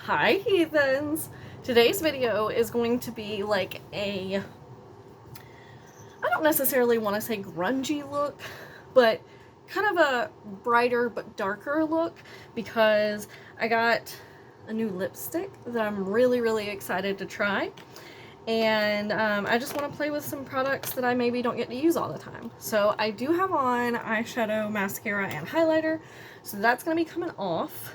Hi heathens! Today's video is going to be like I don't necessarily want to say grungy look, but kind of a brighter but darker look because I got a new lipstick that I'm really excited to try. And I just want to play with some products that I maybe don't get to use all the time. So I do have on eyeshadow, mascara, and highlighter. So that's going to be coming off.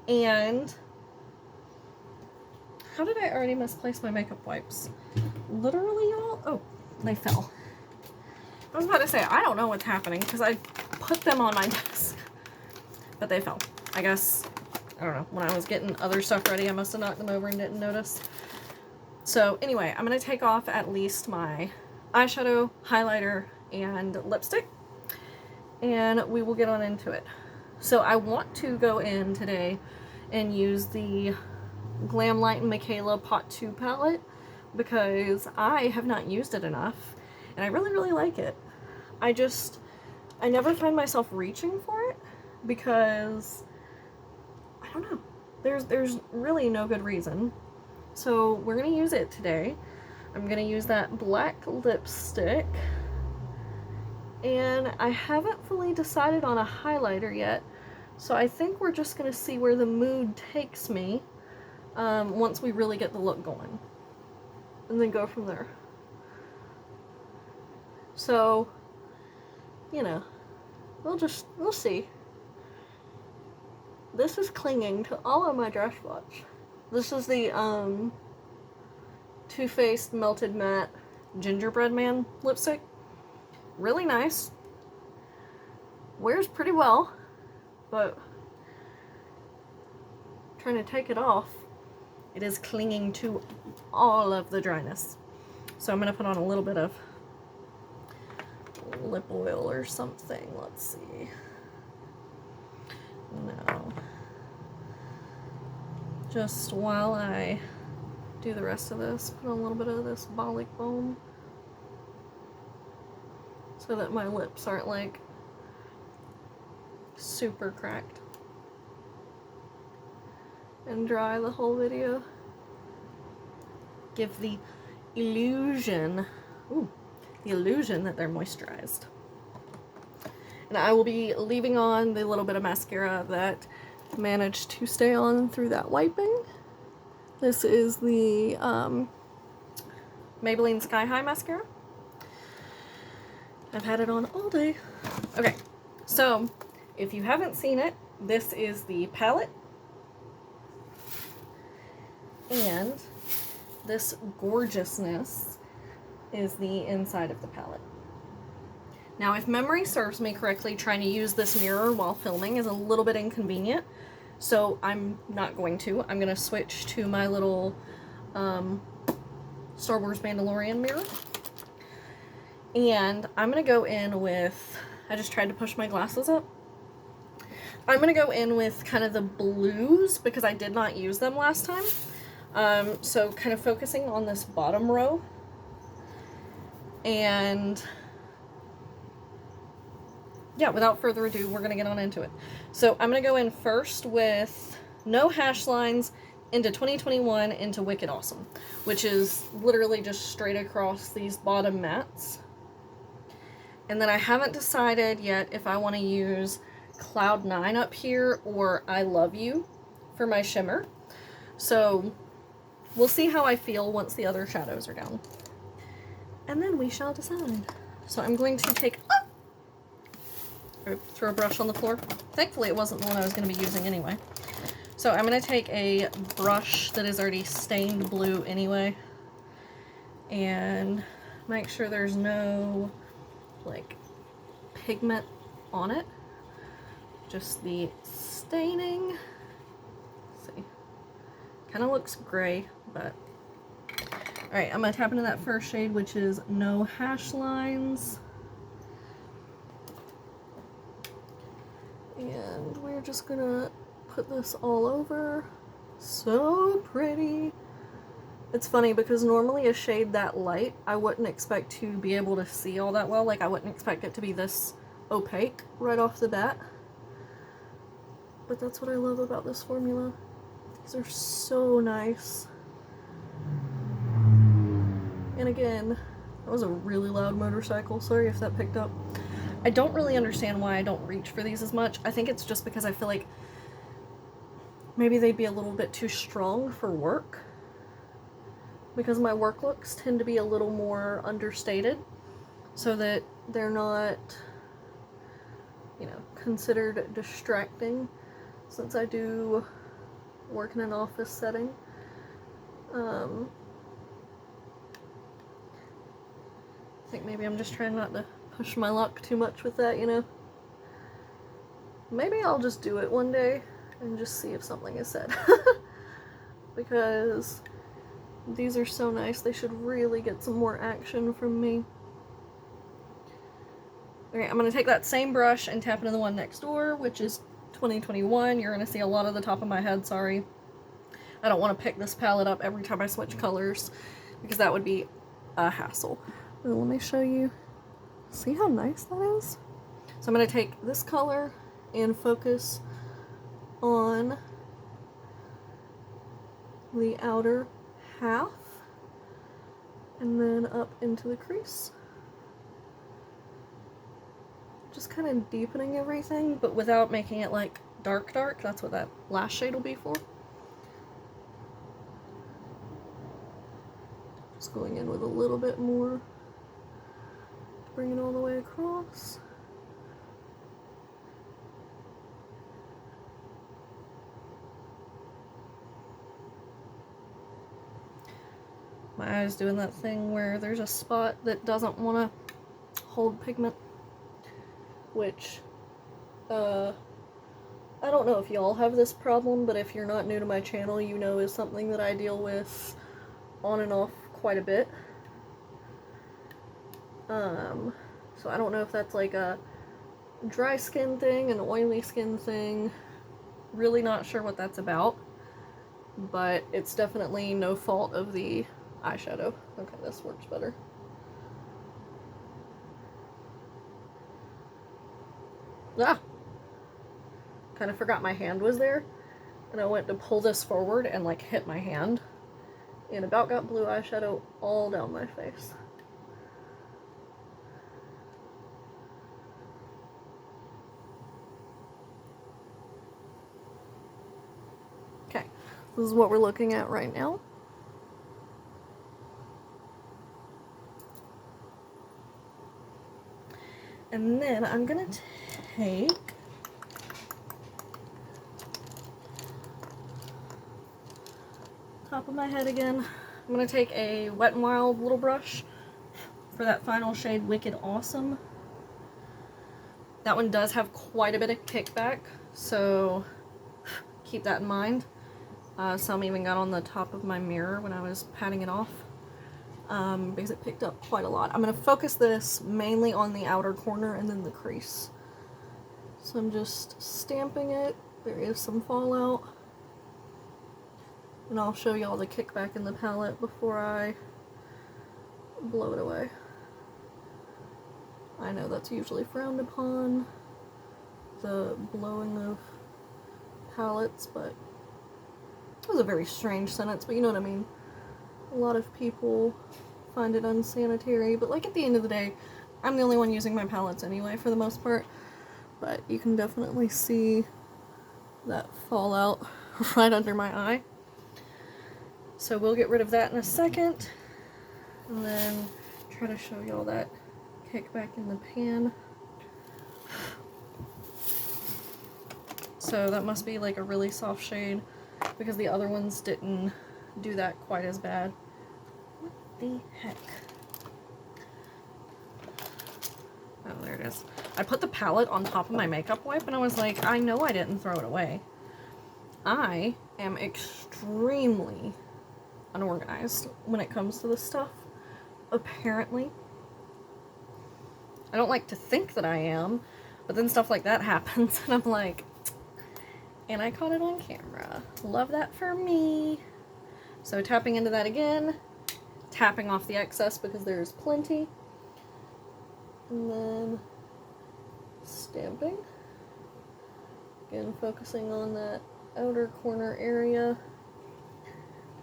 And how did I already misplace my makeup wipes? Literally, y'all? Oh, they fell. I was about to say, I don't know what's happening because I put them on my desk. But they fell. I guess, I don't know, when I was getting other stuff ready, I must have knocked them over and didn't notice. So anyway, I'm going to take off at least my eyeshadow, highlighter, and lipstick. And we will get on into it. So I want to go in today and use the Glam Light and Michaela Pot 2 palette because I have not used it enough and I really like it. I never find myself reaching for it because I don't know. There's really no good reason. So we're gonna use it today. I'm gonna use that black lipstick and I haven't fully decided on a highlighter yet. So I think we're just gonna see where the mood takes me once we really get the look going, and then go from there. So, you know, we'll see. This is clinging to all of my dress watch. This is the Too Faced Melted Matte Gingerbread Man lipstick. Really nice. Wears pretty well, but trying to take it off, it is clinging to all of the dryness. So I'm going to put on a little bit of lip oil or something. Let's see. No. Just while I do the rest of this, put on a little bit of this Bolic Balm so that my lips aren't like super cracked and dry the whole video. Give the illusion, the illusion that they're moisturized. And I will be leaving on the little bit of mascara that managed to stay on through that wiping. This is the Maybelline Sky High mascara. I've had it on all day. Okay, so if you haven't seen it, this is the palette. And this gorgeousness is the inside of the palette. Now, if memory serves me correctly, trying to use this mirror while filming is a little bit inconvenient, so I'm not going to. I'm going to switch to my little Star Wars Mandalorian mirror. And I'm going to go in with, I just tried to push my glasses up. I'm going to go in with kind of the blues because I did not use them last time. So kind of focusing on this bottom row. And yeah, without further ado, we're going to get on into it. So I'm going to go in first with No Hash Lines into 2021 into Wicked Awesome, which is literally just straight across these bottom mats. And then I haven't decided yet if I want to use Cloud 9 up here or I Love You for my shimmer. So we'll see how I feel once the other shadows are down. And then we shall decide. So I'm going to take, throw a brush on the floor. Thankfully it wasn't the one I was going to be using anyway. So I'm going to take a brush that is already stained blue anyway. And make sure there's no, like, pigment on it. Just the staining. Let's see. Kind of looks gray, but alright, I'm going to tap into that first shade, which is No Hash Lines. And we're just going to put this all over. So pretty. It's funny because normally a shade that light, I wouldn't expect to be able to see all that well. Like, I wouldn't expect it to be this opaque right off the bat. But that's what I love about this formula. These are so nice. And again, that was a really loud motorcycle. Sorry if that picked up. I don't really understand why I don't reach for these as much. I think it's just because I feel like maybe they'd be a little bit too strong for work. Because my work looks tend to be a little more understated. So that they're not, you know, considered distracting. Since I do work in an office setting. I think maybe I'm just trying not to push my luck too much with that, you know. Maybe I'll just do it one day and just see if something is said. Because these are so nice. They should really get some more action from me. Okay, I'm going to take that same brush and tap into the one next door, which is 2021. You're going to see a lot of the top of my head, sorry. I don't want to pick this palette up every time I switch colors, because that would be a hassle. But let me show you. See how nice that is? So I'm going to take this color and focus on the outer half, and then up into the crease. Just kind of deepening everything, but without making it like dark. That's what that last shade will be for. Just going in with a little bit more to bring it all the way across. My eye's doing that thing where there's a spot that doesn't want to hold pigment, which I don't know if y'all have this problem, but if you're not new to my channel, you know is something that I deal with on and off quite a bit. So I don't know if that's like a dry skin thing, an oily skin thing. Really not sure what that's about, but it's definitely no fault of the eyeshadow. Okay, this works better. Ah! Kind of forgot my hand was there, and I went to pull this forward and like hit my hand, and about got blue eyeshadow all down my face. Okay, this is what we're looking at right now. And then I'm gonna take top of my head again. I'm gonna take a Wet n Wild little brush for that final shade, Wicked Awesome. That one does have quite a bit of kickback, so keep that in mind. Some even got on the top of my mirror when I was patting it off, because it picked up quite a lot. I'm going to focus this mainly on the outer corner and then the crease. So I'm just stamping it. There is some fallout. And I'll show you all the kickback in the palette before I blow it away. I know that's usually frowned upon, the blowing of palettes, but it was a very strange sentence, but you know what I mean. A lot of people find it unsanitary, but like at the end of the day, I'm the only one using my palettes anyway for the most part. But you can definitely see that fallout right under my eye. So we'll get rid of that in a second, and then try to show y'all that kickback in the pan. So that must be like a really soft shade, because the other ones didn't do that quite as bad. What the heck? Oh, there it is. I put the palette on top of my makeup wipe, and I was like, I know I didn't throw it away. I am extremely unorganized when it comes to this stuff, apparently. I don't like to think that I am, but then stuff like that happens, and I'm like, and I caught it on camera. Love that for me. So tapping into that again, tapping off the excess because there's plenty, and then stamping. Again, focusing on that outer corner area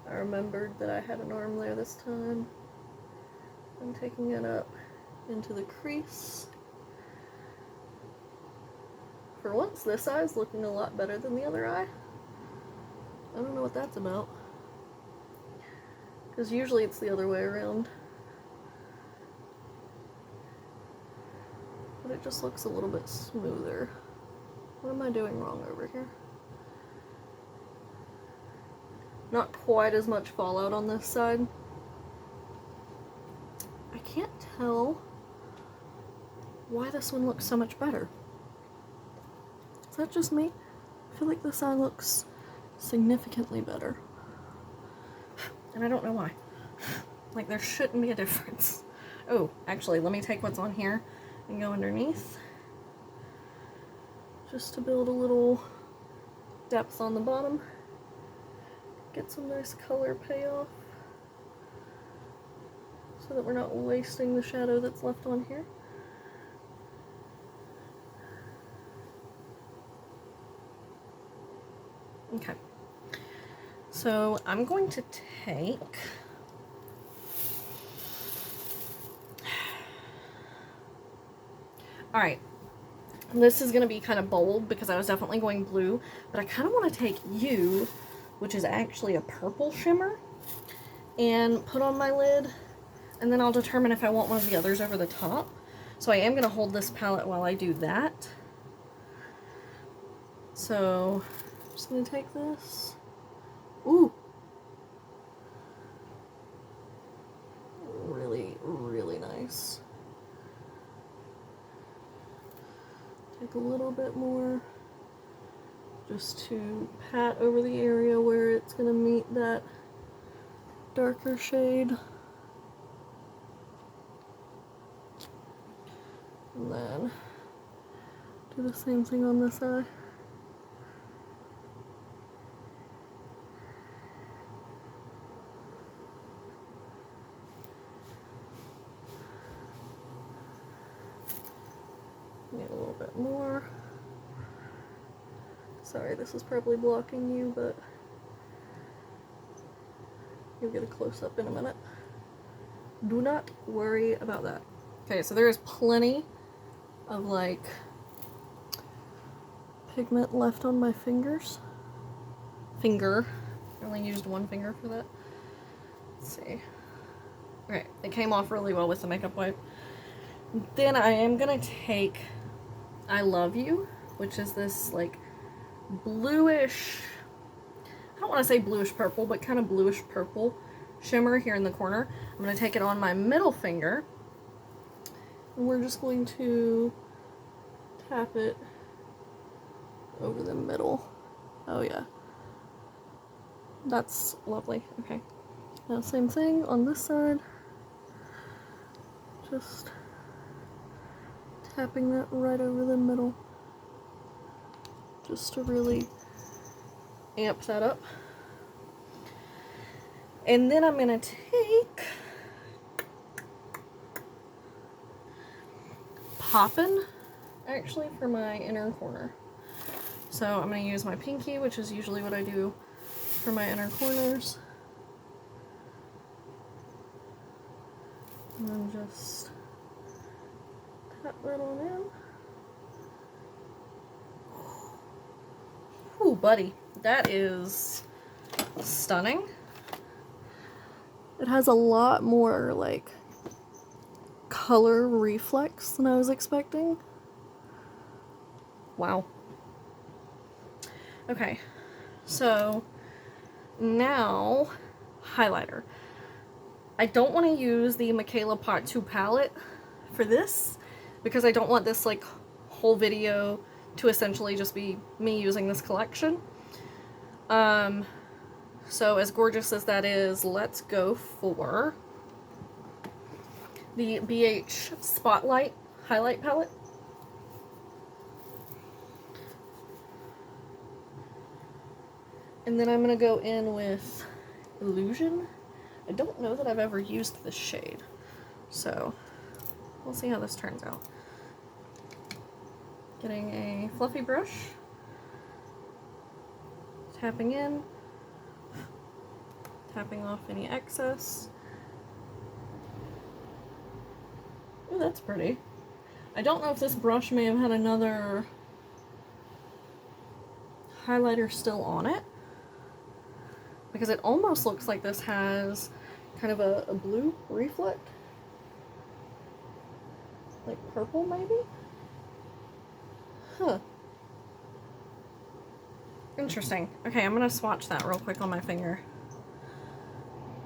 I remembered that I had an arm there this time. I'm taking it up into the crease. For once, this eye is looking a lot better than the other eye. I don't know what that's about. Because usually it's the other way around. But it just looks a little bit smoother. What am I doing wrong over here? Not quite as much fallout on this side. I can't tell why this one looks so much better. Is that just me? I feel like this eye looks significantly better. And I don't know why. Like, there shouldn't be a difference. Oh, actually, let me take what's on here and go underneath. Just to build a little depth on the bottom. Get some nice color payoff. So that we're not wasting the shadow that's left on here. Okay. So I'm going to take alright, this is going to be kind of bold because I was definitely going blue, but I kind of want to take you, which is actually a purple shimmer, and put on my lid, and then I'll determine if I want one of the others over the top. So I am going to hold this palette while I do that. So I'm just going to take this. Ooh! Really, really nice. Take a little bit more just to pat over the area where it's going to meet that darker shade. And then do the same thing on this eye. Need a little bit more. Sorry, this is probably blocking you, but you'll get a close-up in a minute. Do not worry about that. Okay, so there is plenty of, like, pigment left on my fingers. I only used one finger for that. Let's see. Alright, it came off really well with the makeup wipe. Then I am gonna take I Love You, which is this, like, bluish, I don't want to say bluish purple, but kind of bluish purple shimmer here in the corner. I'm going to take it on my middle finger, and we're just going to tap it over the middle. Oh yeah, that's lovely. Okay, now same thing on this side, just tapping that right over the middle, just to really amp that up. And then I'm gonna take Poppin', actually, for my inner corner. So I'm gonna use my pinky, which is usually what I do for my inner corners. And then just tap that on in. Ooh, buddy, that is stunning. It has a lot more, like, color reflex than I was expecting. Wow. Okay, so now highlighter. I don't want to use the Michaela Part 2 palette for this because I don't want this, like, whole video to essentially just be me using this collection. So as gorgeous as that is, let's go for the BH Spotlight highlight palette. And then I'm gonna go in with Illusion. I don't know that I've ever used this shade, so we'll see how this turns out. Getting a fluffy brush, tapping in, tapping off any excess. Oh, that's pretty. I don't know if this brush may have had another highlighter still on it, because it almost looks like this has kind of a blue reflect. Like purple, maybe? Huh. Interesting. Okay, I'm gonna swatch that real quick on my finger.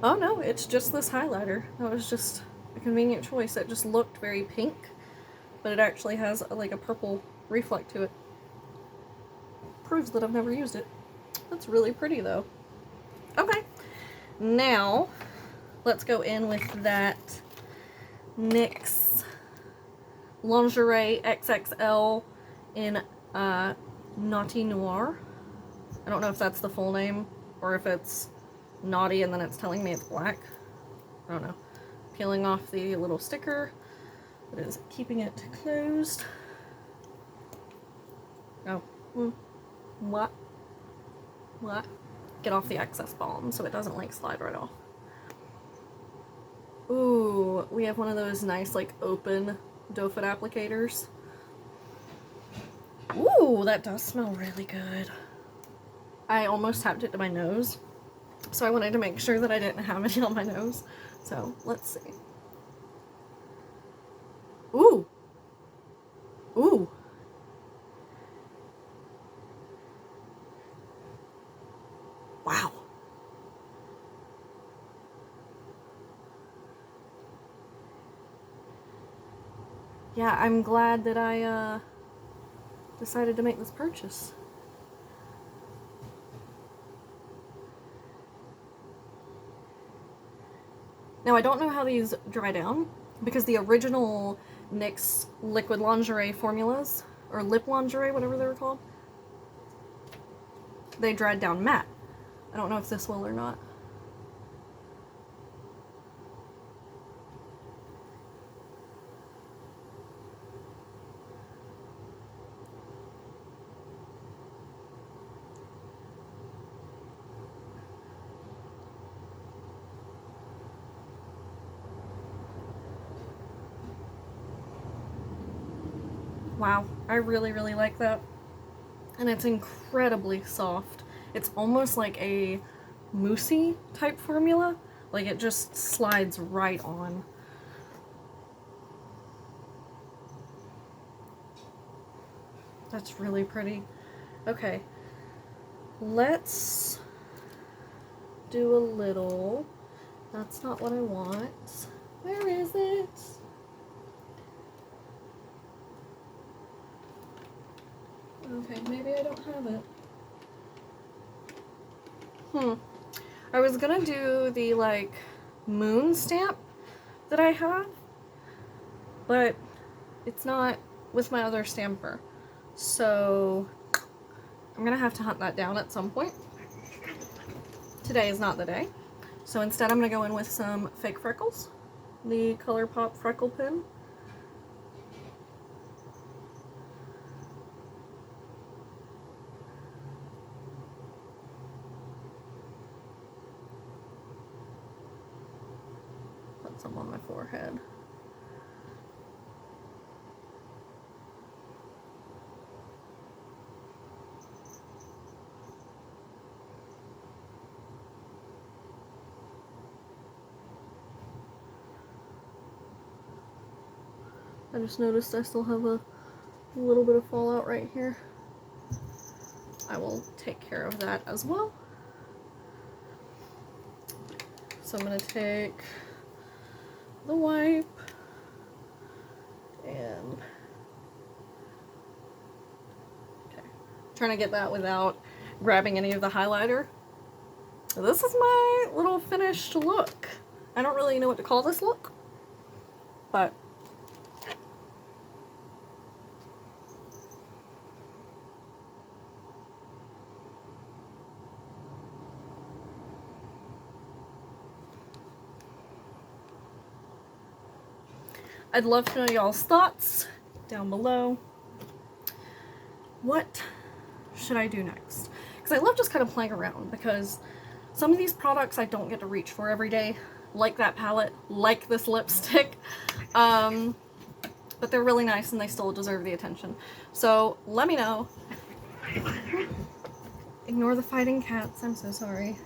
Oh no, it's just this highlighter. That was just a convenient choice. It just looked very pink, but it actually has like a purple reflect to it. Proves that I've never used it. That's really pretty though. Okay, now let's go in with that NYX Lingerie XXL in Naughty Noir. I don't know if that's the full name or if it's naughty and then it's telling me it's black. I don't know. Peeling off the little sticker that is keeping it closed. Oh. What? Get off the excess balm so it doesn't like slide right off. Ooh, we have one of those nice like open doe foot applicators. Ooh, that does smell really good. I almost tapped it to my nose, so I wanted to make sure that I didn't have any on my nose. So let's see. Ooh. Ooh. Wow. Yeah, I'm glad that I decided to make this purchase. Now, I don't know how these dry down, because the original NYX liquid lingerie formulas, or lip lingerie, whatever they were called, they dried down matte. I don't know if this will or not. Wow, I really, really like that. And it's incredibly soft. It's almost like a moussey type formula. Like it just slides right on. That's really pretty. Okay, let's do a little. That's not what I want. Where is it? Okay, maybe I don't have it. I was gonna do the, like, moon stamp that I have, but it's not with my other stamper. So, I'm gonna have to hunt that down at some point. Today is not the day. So instead I'm gonna go in with some fake freckles. The ColourPop Freckle Pen. Put some on my forehead. I just noticed I still have a little bit of fallout right here. I will take care of that as well. So I'm going to take the wipe and okay, trying to get that without grabbing any of the highlighter. So this is my little finished look. I don't really know what to call this look, but I'd love to know y'all's thoughts down below. What should I do next? Because I love just kind of playing around, because Some of these products I don't get to reach for every day, like that palette, like this lipstick. But they're really nice and they still deserve the attention. So let me know. Ignore the fighting cats, I'm so sorry.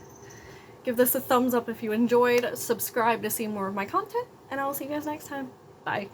Give this a thumbs up if you enjoyed, subscribe to see more of my content, and I will see you guys next time. Bye.